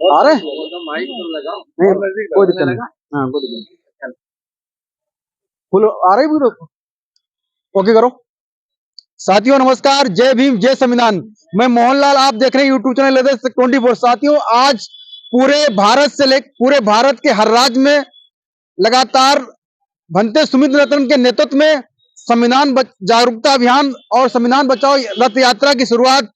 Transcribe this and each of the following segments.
आ रहे नहीं, कोई दिक्कत नहीं। हाँ, कोई दिक्कत नहीं। फुल आ रही पूरी। ओके करो। साथियों नमस्कार, जय भीम, जय संविधान। मैं मोहनलाल, आप देख रहे हैं यूट्यूब चैनल लेदर 24। साथियों, आज पूरे भारत के हर राज्य में लगातार भंते सुमित रतन के नेतृत्व में जागरूकता अभियान और संविधान बचाओ रथ यात्रा की शुरुआत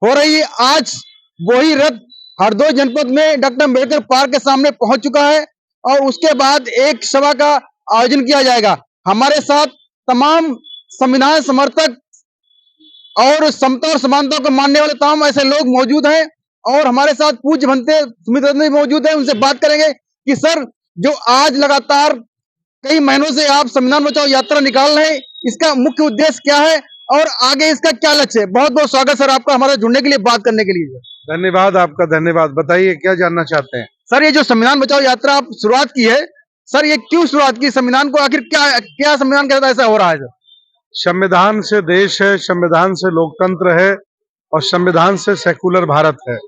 हो रही है। आज वही रथ हरदोई जनपद में डॉक्टर अम्बेडकर पार्क के सामने पहुंच चुका है और उसके बाद एक सभा का आयोजन किया जाएगा। हमारे साथ तमाम संविधान समर्थक और समता और समानता को मानने वाले तमाम ऐसे लोग मौजूद हैं और हमारे साथ पूज्य भंते सुमित रतन भी मौजूद है। उनसे बात करेंगे कि सर, जो आज लगातार कई महीनों से आप संविधान बचाओ यात्रा निकाल रहे हैं, इसका मुख्य उद्देश्य क्या है और आगे इसका क्या लक्ष्य है? बहुत बहुत स्वागत सर आपका हमारे जुड़ने के लिए, बात करने के लिए। धन्यवाद, आपका धन्यवाद। बताइए क्या जानना चाहते हैं? सर, ये जो संविधान बचाओ यात्रा आप शुरुआत की है, सर ये क्यों शुरुआत की? संविधान को आखिर क्या क्या संविधान के तहत ऐसा हो रहा है? संविधान से देश है, संविधान से लोकतंत्र है और संविधान से सेकुलर भारत है।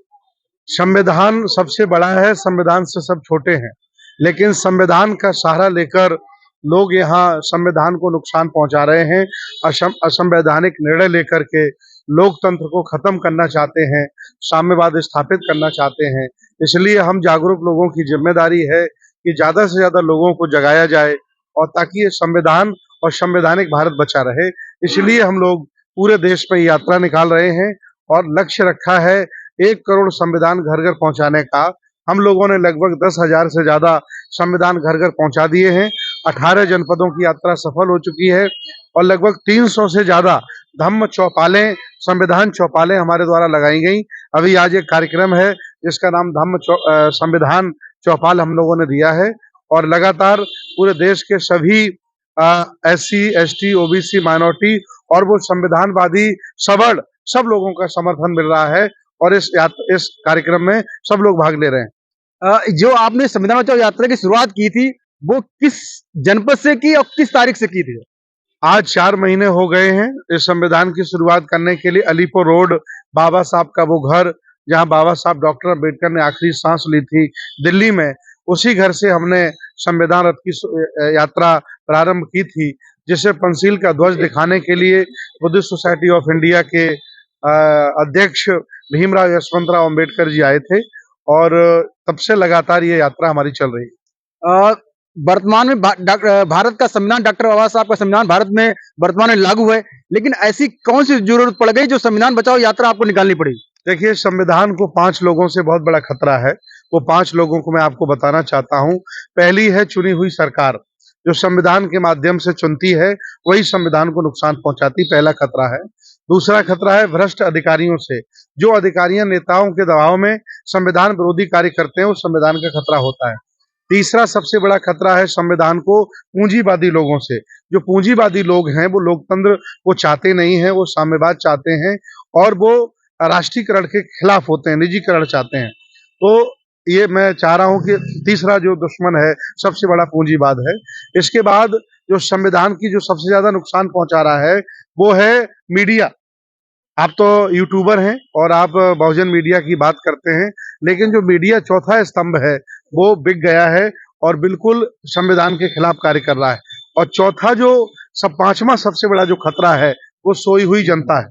संविधान सबसे बड़ा है, संविधान से सब छोटे हैं, लेकिन संविधान का सहारा लेकर लोग यहाँ संविधान को नुकसान पहुंचा रहे हैं। असंवैधानिक निर्णय लेकर के लोकतंत्र को खत्म करना चाहते हैं, साम्यवाद स्थापित करना चाहते हैं। इसलिए हम जागरूक लोगों की जिम्मेदारी है कि ज्यादा से ज्यादा लोगों को जगाया जाए और ताकि ये संविधान और संवैधानिक भारत बचा रहे। इसलिए हम लोग पूरे देश में यात्रा निकाल रहे हैं और लक्ष्य रखा है 1 करोड़ संविधान घर घर पहुंचाने का। हम लोगों ने लगभग 10,000 से ज्यादा संविधान घर घर पहुंचा दिए हैं। 18 जनपदों की यात्रा सफल हो चुकी है और लगभग 300 से ज्यादा धम्म चौपालें, संविधान चौपालें हमारे द्वारा लगाई गई। अभी आज एक कार्यक्रम है जिसका नाम संविधान चौपाल हम लोगों ने दिया है और लगातार पूरे देश के सभी SC, ST, OBC, माइनॉरिटी और वो संविधानवादी सबड़ सब लोगों का समर्थन मिल रहा है और इस कार्यक्रम में सब लोग भाग ले रहे हैं। जो आपने संविधान बचाओ यात्रा की शुरुआत की थी, वो किस जनपद से की और किस तारीख से की थी? आज 4 महीने हो गए हैं इस संविधान की शुरुआत करने के लिए। अलीपुर रोड, बाबा साहब का वो घर जहां बाबा साहब डॉक्टर अम्बेडकर ने आखिरी सांस ली थी दिल्ली में, उसी घर से हमने संविधान रथ की यात्रा प्रारंभ की थी, जिसे पंसील का ध्वज दिखाने के लिए बुद्धिस्ट सोसाइटी ऑफ इंडिया के अध्यक्ष भीमराव यशवंतराव अम्बेडकर जी आए थे और तब से लगातार ये यात्रा हमारी चल रही है। वर्तमान में भारत का संविधान, डॉक्टर बाबा साहब का संविधान भारत में वर्तमान में लागू है, लेकिन ऐसी कौन सी जरूरत पड़ गई जो संविधान बचाओ यात्रा आपको निकालनी पड़ी? देखिए, संविधान को 5 लोगों से बहुत बड़ा खतरा है। वो 5 लोगों को मैं आपको बताना चाहता हूँ। पहली है चुनी हुई सरकार, जो संविधान के माध्यम से चुनती है वही संविधान को नुकसान पहुंचाती, पहला खतरा है। दूसरा खतरा है भ्रष्ट अधिकारियों से। जो अधिकारियां नेताओं के दबाव में संविधान विरोधी कार्य करते हैं, उस संविधान का खतरा होता है। तीसरा सबसे बड़ा खतरा है संविधान को पूंजीवादी लोगों से। जो पूंजीवादी लोग हैं वो लोकतंत्र को चाहते नहीं है, वो साम्यवाद चाहते हैं और वो राष्ट्रीयकरण के खिलाफ होते हैं, निजीकरण चाहते हैं। तो ये मैं चाह रहा हूं कि तीसरा जो दुश्मन है सबसे बड़ा पूंजीवाद है। इसके बाद जो संविधान की जो सबसे ज्यादा नुकसान पहुंचा रहा है वो है मीडिया। आप तो यूट्यूबर हैं और आप बहुजन मीडिया की बात करते हैं, लेकिन जो मीडिया चौथा स्तंभ है वो बिक गया है और बिल्कुल संविधान के खिलाफ कार्य कर रहा है। और चौथा जो पांचवा सबसे बड़ा जो खतरा है वो सोई हुई जनता है।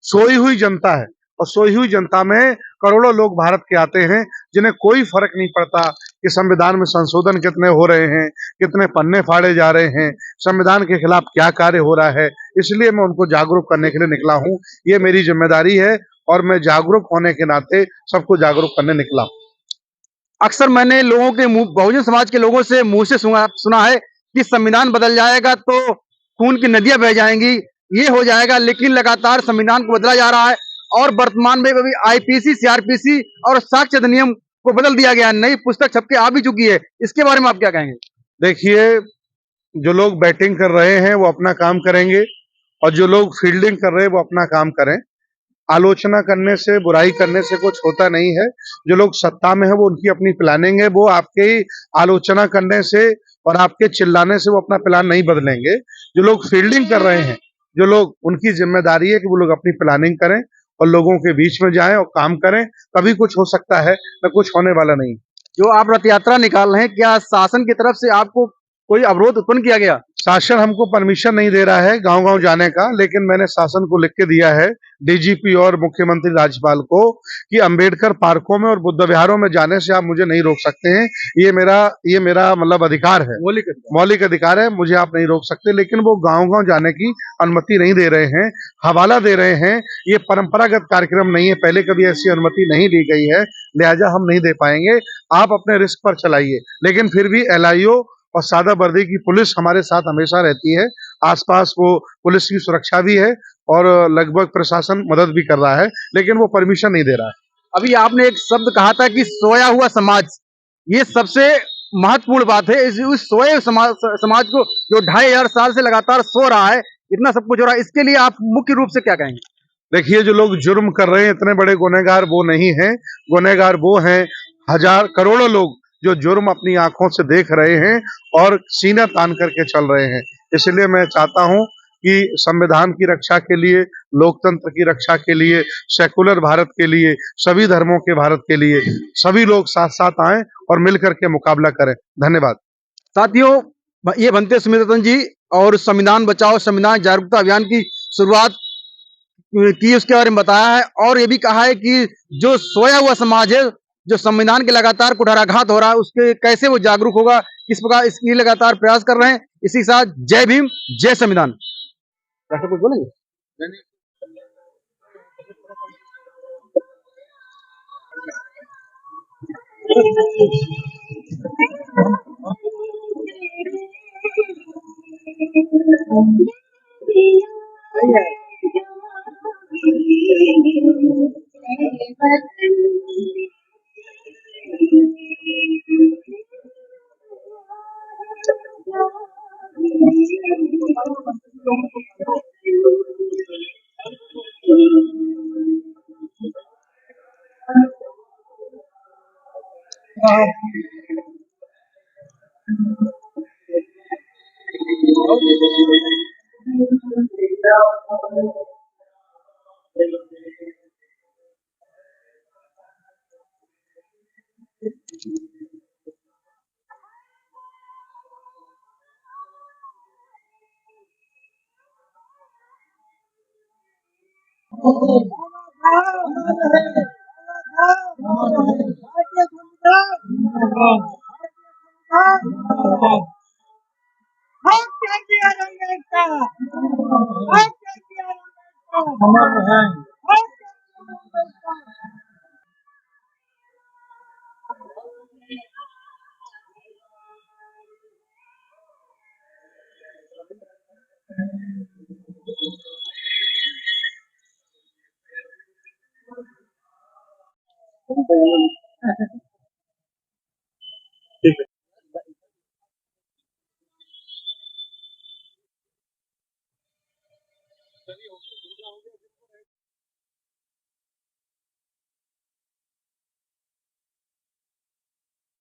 सोई हुई जनता है और सोई हुई जनता में करोड़ों लोग भारत के आते हैं जिन्हें कोई फर्क नहीं पड़ता कि संविधान में संशोधन कितने हो रहे हैं, कितने पन्ने फाड़े जा रहे हैं, संविधान के खिलाफ क्या कार्य हो रहा है। इसलिए मैं उनको जागरूक करने के लिए निकला हूँ। ये मेरी जिम्मेदारी है और मैं जागरूक होने के नाते सबको जागरूक करने निकला हूँ। अक्सर मैंने लोगों के मुंह, बहुजन समाज के लोगों से मुंह से सुना है कि संविधान बदल जाएगा तो खून की नदियां बह जाएंगी, ये हो जाएगा, लेकिन लगातार संविधान को बदला जा रहा है और वर्तमान में अभी IPC, CRPC और साक्ष्य अधिनियम को बदल दिया गया है। नई पुस्तक छप के आ भी चुकी है, इसके बारे में आप क्या कहेंगे? देखिए, जो लोग बैटिंग कर रहे हैं वो अपना काम करेंगे और जो लोग फील्डिंग कर रहे हैं वो अपना काम करें। आलोचना करने से, बुराई करने से कुछ होता नहीं है। जो लोग सत्ता में है वो उनकी अपनी प्लानिंग है, वो आपके आलोचना करने से और आपके चिल्लाने से वो अपना प्लान नहीं बदलेंगे। जो लोग फील्डिंग कर रहे हैं, जो लोग, उनकी जिम्मेदारी है कि वो लोग अपनी प्लानिंग करें और लोगों के बीच में जाएं और काम करें, तभी कुछ हो सकता है, न कुछ होने वाला नहीं। जो आप रथ यात्रा निकाल रहे हैं, क्या शासन की तरफ से आपको कोई अवरोध उत्पन्न किया गया? शासन हमको परमिशन नहीं दे रहा है गांव-गांव जाने का, लेकिन मैंने शासन को लिख के दिया है, डीजीपी और मुख्यमंत्री राज्यपाल को, कि अंबेडकर पार्कों में और बुद्ध विहारों में जाने से आप मुझे नहीं रोक सकते हैं। ये मेरा मतलब अधिकार है, मौलिक अधिकार है, मुझे आप नहीं रोक सकते। लेकिन वो गांव-गांव जाने की अनुमति नहीं दे रहे हैं, हवाला दे रहे हैं। ये परंपरागत कार्यक्रम नहीं है, पहले कभी ऐसी अनुमति नहीं दी गई है, लिहाजा हम नहीं दे पाएंगे। आप अपने रिस्क पर चलाइए। लेकिन फिर भी एलआईओ और सादा वर्दी की पुलिस हमारे साथ हमेशा रहती है। आसपास वो पुलिस की सुरक्षा भी है और लगभग प्रशासन मदद भी कर रहा है, लेकिन वो परमिशन नहीं दे रहा है। अभी आपने एक शब्द कहा था कि सोया हुआ समाज, ये सबसे महत्वपूर्ण बात है। उस सोए हुए समाज को जो 2500 साल से लगातार सो रहा है, इतना सब कुछ हो रहा है, इसके लिए आप मुख्य रूप से क्या कहेंगे? देखिए, जो लोग जुर्म कर रहे हैं, इतने बड़े गुनहगार वो नहीं हैं। गुनहगार वो हैं, हजार करोड़ों लोग जो जुर्म अपनी आंखों से देख रहे हैं और सीना तान करके चल रहे हैं। इसलिए मैं चाहता हूं कि संविधान की रक्षा के लिए, लोकतंत्र की रक्षा के लिए, सेकुलर भारत के लिए, सभी धर्मों के भारत के लिए सभी लोग साथ-साथ आएं और मिलकर के मुकाबला करें। धन्यवाद। साथियों, ये बनते सुमित जी और संविधान बचाओ संविधान जागरूकता अभियान की शुरुआत की, उसके बारे में बताया है और ये भी कहा है कि जो सोया हुआ समाज है, जो संविधान के लगातार कुठाराघात हो रहा है, उसके कैसे वो जागरूक होगा, किस प्रकार इसके लिए लगातार प्रयास कर रहे हैं। इसी के साथ जय भीम, जय संविधान। ऐसा कुछ बोलेंगे?